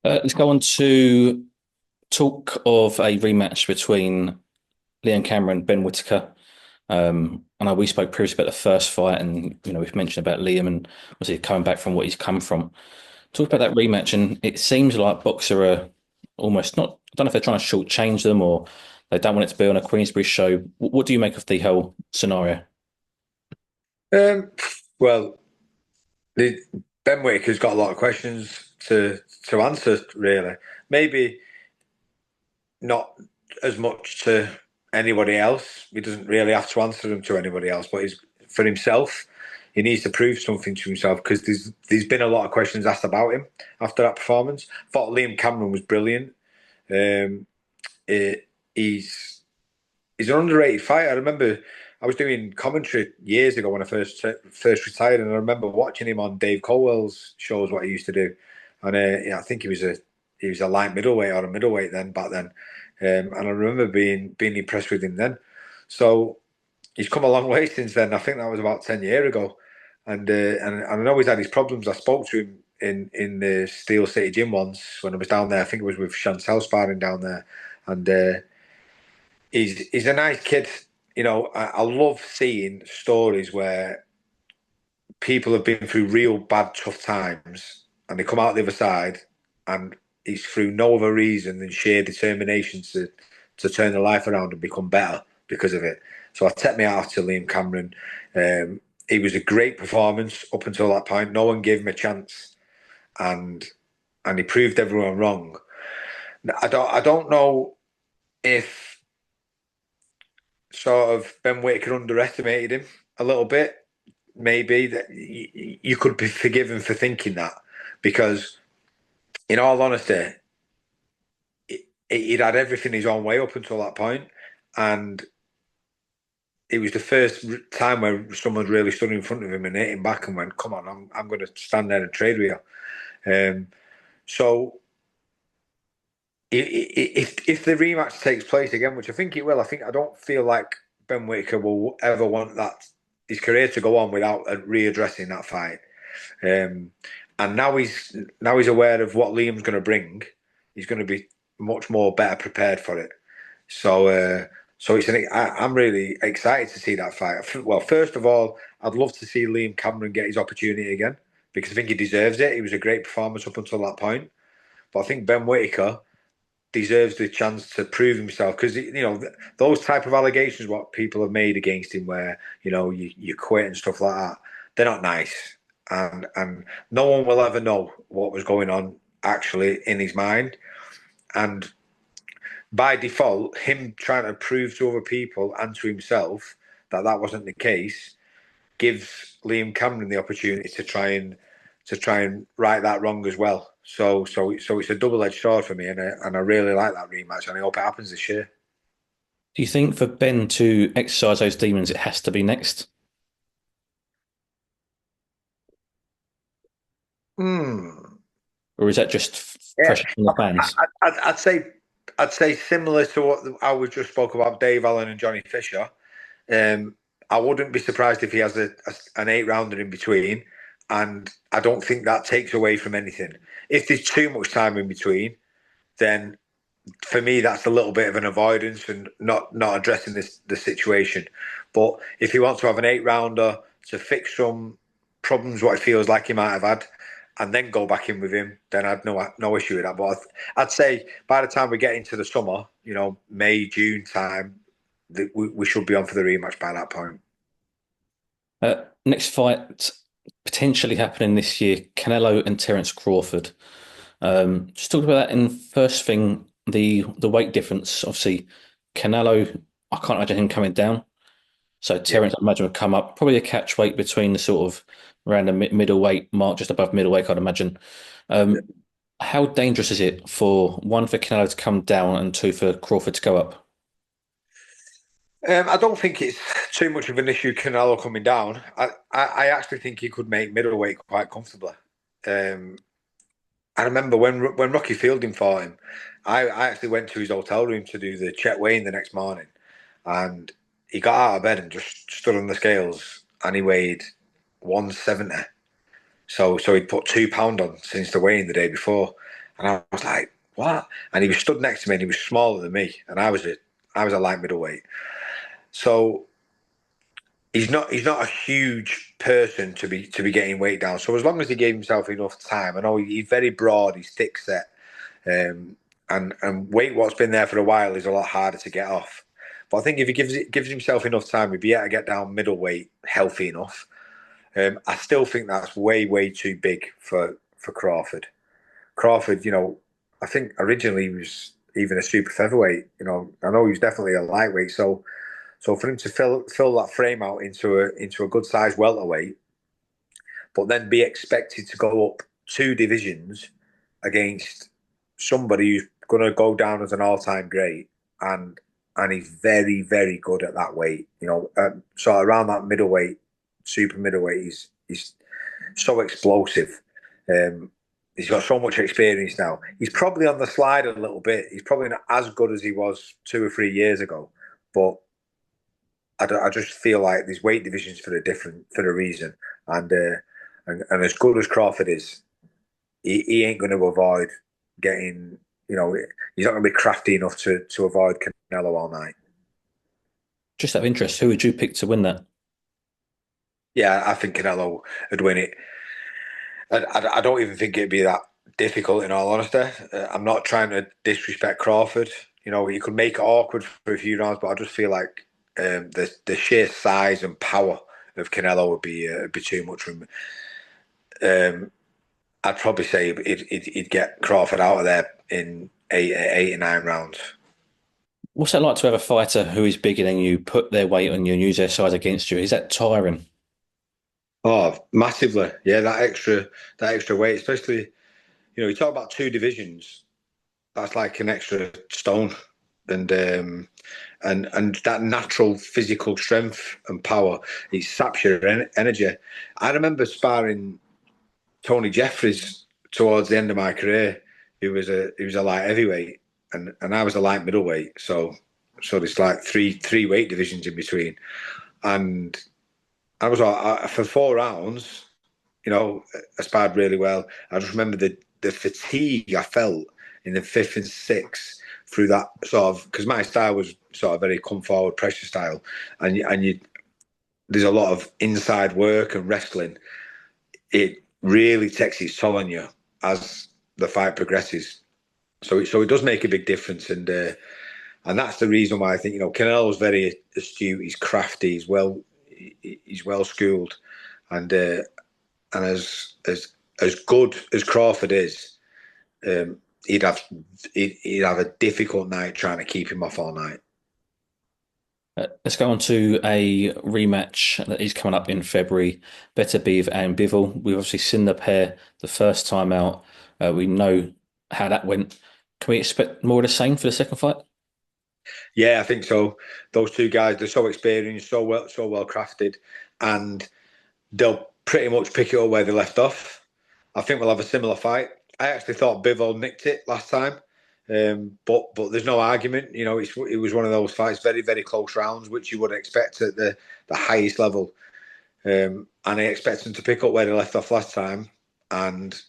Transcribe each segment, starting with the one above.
Let's go on to talk of a rematch between Liam Cameron, Ben Whitaker. I know we spoke previously about the first fight, and we've mentioned about Liam and obviously coming back from what he's come from. Talk about that rematch, and it seems like Boxer are almost not. I don't know if they're trying to shortchange them or they don't want it to be on a Queensberry show. What do you make of the whole scenario? Um, well, the, Ben Whitaker's got a lot of questions to answer, really. Maybe not as much to anybody else. He doesn't really have to answer them to anybody else, but he's for himself. He needs to prove something to himself because there's been a lot of questions asked about him after that performance. I thought Liam Cameron was brilliant. Um, it, he's he's an underrated fighter. I remember I was doing commentary years ago when I first retired, and I remember watching him on Dave Colwell's shows. What he used to do, and yeah, I think he was a light middleweight or a middleweight then back then, and I remember being impressed with him then. So he's come a long way since then. I think that was about 10 years ago, and I know he's had his problems. I spoke to him in the Steel City gym once when I was down there. I think it was with Chantel sparring down there, and. He's a nice kid. I love seeing stories where people have been through real bad, tough times, and they come out the other side, and it's through no other reason than sheer determination to turn their life around and become better because of it. So I take me out to Liam Cameron. He was a great performance up until that point. No one gave him a chance, and he proved everyone wrong. I don't know if sort of Ben Whitaker underestimated him a little bit. Maybe that you could be forgiven for thinking that because, in all honesty, he'd had everything his own way up until that point, and it was the first time where someone really stood in front of him and hit him back and went, "Come on, I'm going to stand there and trade with you." So if the rematch takes place again, which I think it will, I don't feel like Ben Whitaker will ever want that his career to go on without readdressing that fight. Um, and now he's aware of what Liam's going to bring. He's going to be much more better prepared for it. So I'm really excited to see that fight. Well, first of all, I'd love to see Liam Cameron get his opportunity again because I think he deserves it. He was a great performance up until that point. But I think Ben Whitaker deserves the chance to prove himself because those type of allegations what people have made against him where you quit and stuff like that, they're not nice, and no one will ever know what was going on actually in his mind, and by default him trying to prove to other people and to himself that that wasn't the case gives Liam Cameron the opportunity to try and right that wrong as well. So it's a double-edged sword for me, and I really like that rematch, and I hope it happens this year. Do you think for Ben to exercise those demons, it has to be next, Hmm. or is that just Yeah, pressure from the fans? I'd say similar to what I was just spoke about Dave Allen and Johnny Fisher. Um, I wouldn't be surprised if he has an 8 rounder in between, and I don't think that takes away from anything. If there's too much time in between, then for me, that's a little bit of an avoidance and not addressing the situation. But if you want to have an 8 rounder to fix some problems, what it feels like he might have had, and then go back in with him, then I'd no issue with that. But I'd say by the time we get into the summer, May June time, we should be on for the rematch by that point. Next fight potentially happening this year, Canelo and Terence Crawford. Just talk about that in first thing, the weight difference. Obviously, Canelo, I can't imagine him coming down. So Yeah. Terence, I imagine, would come up. Probably a catch weight between the sort of around the middleweight mark, just above middleweight, I'd imagine. Yeah. Um, how dangerous is it for one for Canelo to come down and two for Crawford to go up? I don't think it's too much of an issue. Canelo coming down. I actually think he could make middleweight quite comfortably. Um, I remember when Rocky Fielding fought him, I actually went to his hotel room to do the check weigh-in the next morning, and he got out of bed and just stood on the scales, and he weighed 170. So he'd put £2 on since the weigh-in the day before, And I was like, what? And he was stood next to me, and he was smaller than me, and I was a light middleweight. So he's not a huge person to be getting weight down. So as long as he gave himself enough time, I know he's very broad, he's thick set, um, and weight what's been there for a while is a lot harder to get off. But I think if he gives himself enough time, he'd be able to get down middleweight healthy enough. I still think that's way too big for Crawford. Crawford, I think originally he was even a super featherweight. I know he was definitely a lightweight. So for him to fill that frame out into a good size welterweight, but then be expected to go up two divisions against somebody who's going to go down as an all-time great, and he's very good at that weight. So around that middleweight, super middleweight, he's so explosive. He's got so much experience now. He's probably on the slide a little bit. He's probably not as good as he was 2 or 3 years ago, but I just feel like these weight divisions for a reason, and as good as Crawford is, he ain't going to avoid getting. He's not going to be crafty enough to avoid Canelo all night. Just out of interest, who would you pick to win that? Yeah, I think Canelo would win it. I don't even think it'd be that difficult, in all honesty. I'm not trying to disrespect Crawford. He could make it awkward for a few rounds, but I just feel like the sheer size and power of Canelo would be too much for him. I'd probably say he'd get Crawford out of there in eight or nine rounds. What's that like to have a fighter who is bigger than you put their weight on you and use their size against you? Is that tiring? Oh, massively! Yeah, that extra weight, especially you talk about two divisions. That's like an extra stone, and that natural physical strength and power, it saps your energy. I remember sparring Tony Jeffries towards the end of my career. He was a light heavyweight, and I was a light middleweight. So there's like three weight divisions in between, and I was for 4 rounds. I sparred really well. I just remember the fatigue I felt in the fifth and sixth through that sort of, because my style was sort of very come forward pressure style, and there's a lot of inside work and wrestling. It really takes its toll on you as the fight progresses. So it does make a big difference, and that's the reason why I think Canelo's very astute. He's crafty. He's well schooled, and as good as Crawford is, um, he'd have he'd have a difficult night trying to keep him off all night. Let's go on to a rematch that is coming up in February. Beterbiev and Bivol. We've obviously seen the pair the first time out. We know how that went. Can we expect more of the same for the second fight? Yeah, I think so. Those two guys, they're so experienced, so well crafted, and they'll pretty much pick it up where they left off. I think we'll have a similar fight. I actually thought Bivol nicked it last time, but there's no argument. It was one of those fights, very close rounds, which you would expect at the highest level. And I expect them to pick up where they left off last time. And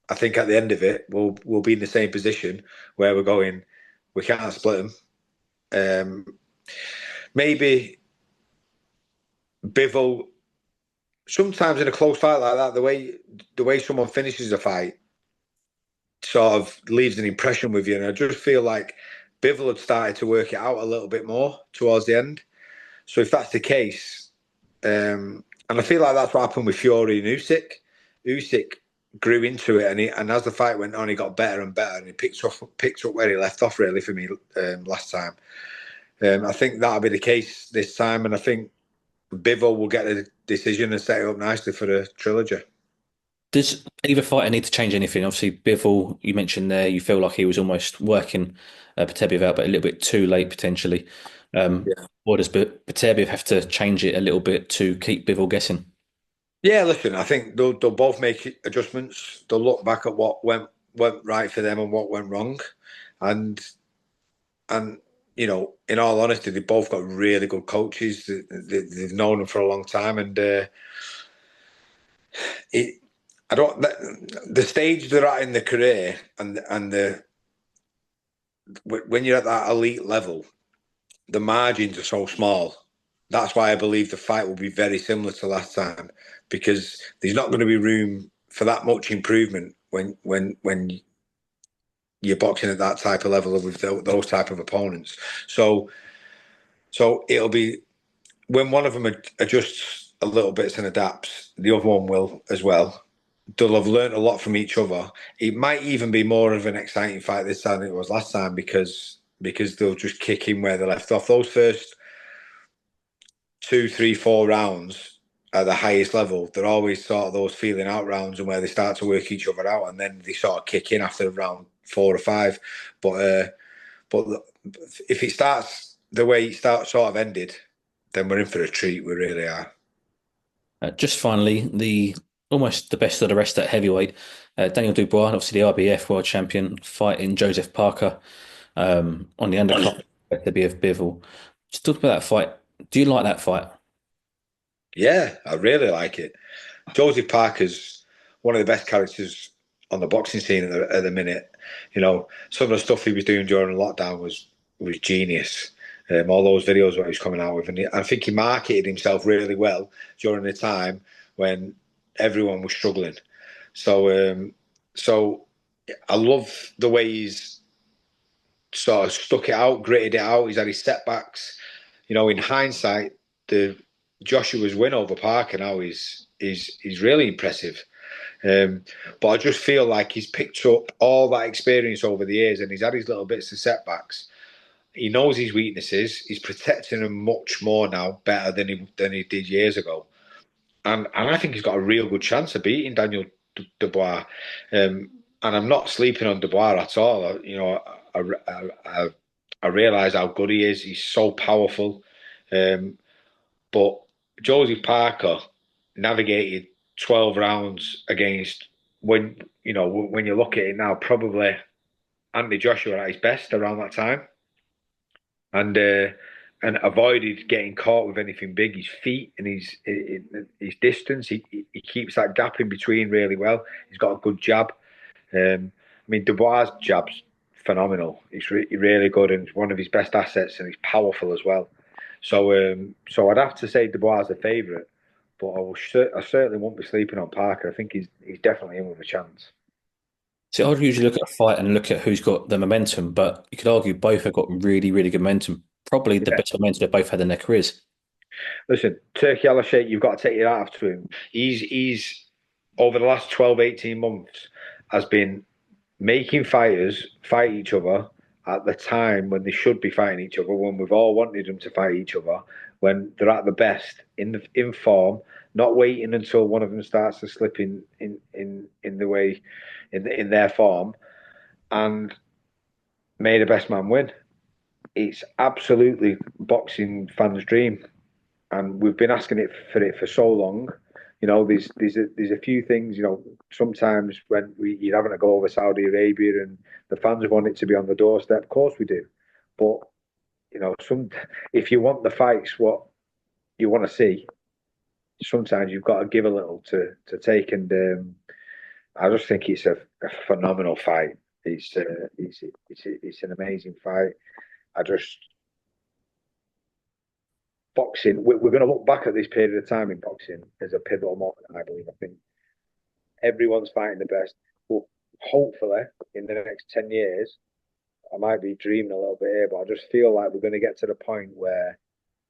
I think at the end of it, we'll be in the same position where we're going. We can't split them. Maybe Bivol. Sometimes in a close fight like that, the way someone finishes a fight sort of leaves an impression with you. And I just feel like Bivol had started to work it out a little bit more towards the end. So if that's the case, and I feel like that's what happened with Fury and Usyk. Usyk grew into it, and as the fight went on, he got better and better, and he picked up where he left off. Really, for me, last time. I think that'll be the case this time, and I think Bivol will get the decision and set it up nicely for the trilogy. Does either fighter need to change anything? Obviously, Bivol, you mentioned there, you feel like he was almost working Beterbiev out, but a little bit too late potentially. Yeah. Or does Beterbiev have to change it a little bit to keep Bivol guessing? Yeah, listen, I think they'll both make adjustments. They'll look back at what went right for them and what went wrong, and and in all honesty, they've both got really good coaches. They've known them for a long time, and it. I don't the stage they're at in the career and the when you're at that elite level, the margins are so small. That's why I believe the fight will be very similar to last time because there's not going to be room for that much improvement when you're boxing at that type of level with those type of opponents. So it'll be when one of them adjusts a little bits and adapts, the other one will as well. They'll have learned a lot from each other. It might even be more of an exciting fight this time than it was last time because they'll just kick in where they left off. Those first two, three, 4 rounds at the highest level, they're always sort of those feeling out rounds and where they start to work each other out, and then they sort of kick in after round 4 or 5. But if it starts the way it sort of ended, then we're in for a treat. We really are. Just finally, the almost the best of the rest at heavyweight, Daniel Dubois, obviously the IBF world champion, fighting Joseph Parker on the undercard, Beterbiev Bivol. Just talk about that fight. Do you like that fight? Yeah, I really like it. Joseph Parker's one of the best characters on the boxing scene at the minute. You know, some of the stuff he was doing during lockdown was genius. All those videos that he was coming out with, and I think he marketed himself really well during the time when everyone was struggling. So I love the way he's sort of stuck it out, gritted it out. He's had his setbacks. You know, in hindsight, the Joshua's win over Parker now is really impressive. Um, but I just feel like he's picked up all that experience over the years, and he's had his little bits of setbacks. He knows his weaknesses. He's protecting them much more now, better than he did years ago. And I think he's got a real good chance of beating Daniel Dubois. And I'm not sleeping on Dubois at all. I realise how good he is. He's so powerful. But Josie Parker navigated 12 rounds against when you look at it now, probably Anthony Joshua at his best around that time, and uh, and avoided getting caught with anything big. His feet and his distance, he keeps that gap in between really well. He's got a good jab. I mean, Dubois' jab's phenomenal. He's really good and it's one of his best assets, and he's powerful as well. So I'd have to say Dubois is the favourite, but I certainly won't be sleeping on Parker. I think he's definitely in with a chance. So I'd usually look at a fight and look at who's got the momentum, but you could argue both have got really, really good momentum. Probably the Yeah. best momentum they've both had in their careers. Listen, Turkey Al Sheikh, you've got to take your hat off to him. He's over the last 12, 18 months has been making fighters fight each other at the time when they should be fighting each other, when we've all wanted them to fight each other, when they're at the best in form, not waiting until one of them starts to slip in the way in their form, and made a best man win. It's absolutely boxing fans' dream, and we've been asking it for so long. You know, there's a few things. You know, sometimes when you're having to go over Saudi Arabia and the fans want it to be on the doorstep. Of course we do, but you know, if you want the fights, what you want to see, sometimes you've got to give a little to take. And I just think it's a phenomenal fight. It's an amazing fight. I just boxing. We're going to look back at this period of time in boxing as a pivotal moment. I believe. I think everyone's fighting the best. But hopefully, in the next 10 years, I might be dreaming a little bit here, but I just feel like we're going to get to the point where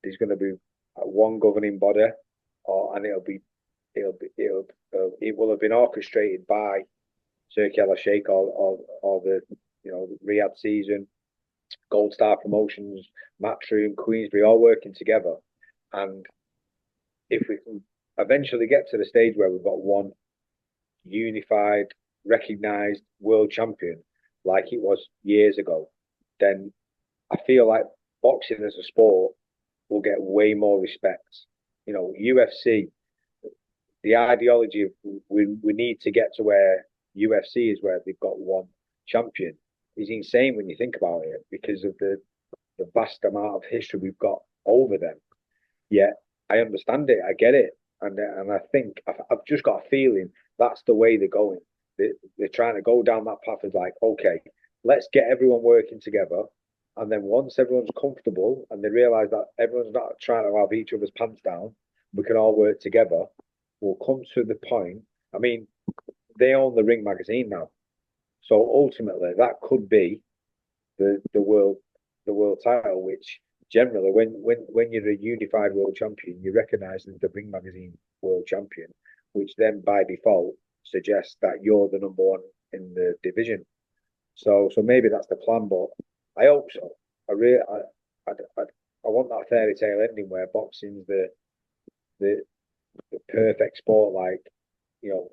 there's going to be one governing body, and it will have been orchestrated by Turkey Al Sheikh or the Riyadh season, Gold Star Promotions, Matchroom, Queensbury, all working together. And if we can eventually get to the stage where we've got one unified, recognized world champion like it was years ago, then I feel like boxing as a sport will get way more respect. You know, UFC, the ideology of we need to get to where UFC is where they've got one champion is insane when you think about it because of the vast amount of history we've got over them. Yet I understand it, I get it, and I think I've just got a feeling That's the way they're going. They're trying to go down that path of like, okay, let's get everyone working together. And then once everyone's comfortable and they realize that everyone's not trying to have each other's pants down, we can all work together. We'll come to the point. I mean, they own the Ring magazine now. So ultimately, that could be the world title, which generally, when you're a unified world champion, you recognise as the Ring Magazine world champion, which then by default suggests that you're the number one in the division. So maybe that's the plan, but I hope so. I really I want that fairy tale ending where boxing's the the perfect sport, like you know,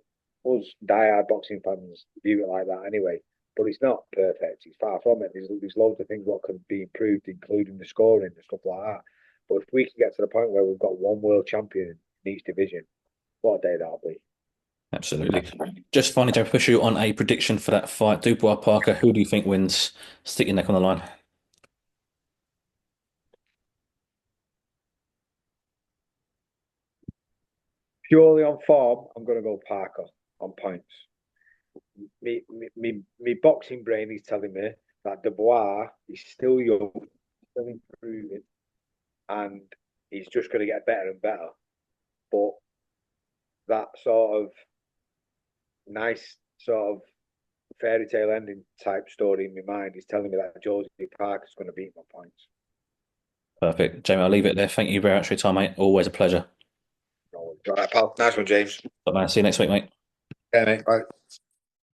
us diehard boxing fans view it like that anyway. But it's not perfect. It's far from it. There's loads of things what could be improved, including the scoring and stuff like that. But if we can get to the point where we've got one world champion in each division, what a day that'll be. Absolutely. Just finally, to push you on a prediction for that fight, Dubois Parker. Who do you think wins? Stick your neck on the line. Purely on form, I'm going to go Parker on points. Me boxing brain is telling me that Dubois is still young, still improving, and he's just going to get better and better. But that sort of nice sort of fairy tale ending type story in my mind is telling me that Josie Parker's going to beat my points. Perfect. Jamie, I'll leave it there. Thank you very much for your time, mate. Always a pleasure. All right, pal. Nice one, James. But man, see you next week, mate. Yeah, mate. Bye.